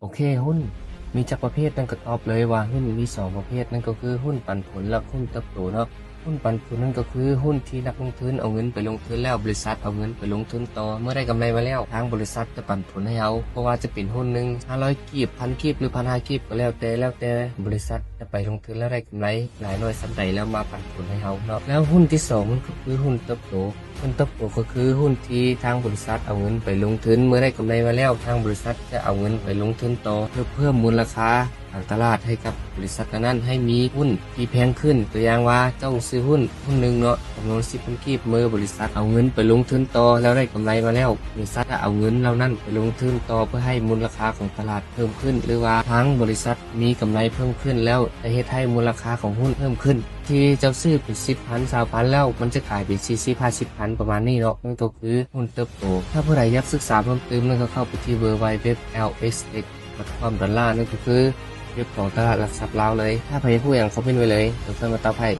โอเคหุ้นมีจักประเภทนั่นก็ตอบเลยว่าหุ้นมี2ประเภทนั่นก็คือหุ้นปันผลและหุ้นเติบโตเนาะหุ้นปันผลนั่นก็คือหุ้นที่นักลงทุนเอาเงินไปลงทุนแล้วบริษัทเอาเงินไปลงทุนต่อเมื่อได้กำไรมาแล้วทางบริษัทจะปันผลให้เราเพราะว่าจะเป็นหุ้นหนึ่ง500กีบพันกีบหรือ1,500กีบก็แล้วแต่บริษัทจะไปลงทุนแล้วได้กำไรหลายร้อยสันใดแล้วมาปันผลให้เราเนาะแล้วหุ้นที่2มันก็คือหุ้นเติบโตหุ้นเติบโตก็คือหุ้นที่ทางบริษัทเอาเงินไปลงทุนเมื่อได้กำไรมาแล้วทางบริษัทจะเอาเงินไปลงทุนต่อเพื่อเพิ่มมูลค่าทางตลาดให้กับบริษัทนั้นให้มีหุ้นที่แพงขึ้นตัวอย่างว่าเจ้าซื้อหุ้นหนึ่งเนาะจำนวน10,000กีบเมื่อบริษัทเอาเงินไปลงทุนต่อแล้วได้กำไรมาแล้วบริษัทจะเอาเงินเหล่านั้นไปลงทุนต่อเพื่อให้มูลค่าของตลาดเพิ่มขึ้นหรือว่าทางบริษัทมีกำไรเพิ่มขึ้นแล้วจะเฮ็ดให้มูลค่าของหุ้นเพิ่มขึ้นที่เจ้าซื้อเป็น10,000 20,000แล้วมันจะขายเป็น40 50,000ประมาณนี้เนาะนั่นก็คือหุ้นเติบโตถ้าผู้ใดอยากศึกษาเพิ่มเติมนั่นก็เข้าไปที่ www.lxx.com ดอลลาร์นั่นก็คือเว็บของตลาดหลักทรัพย์ลาวเลยถ้าใครผู้อย่างเขาเป็นไว้เลยเดี๋ยวเพิ่มมาตอบให้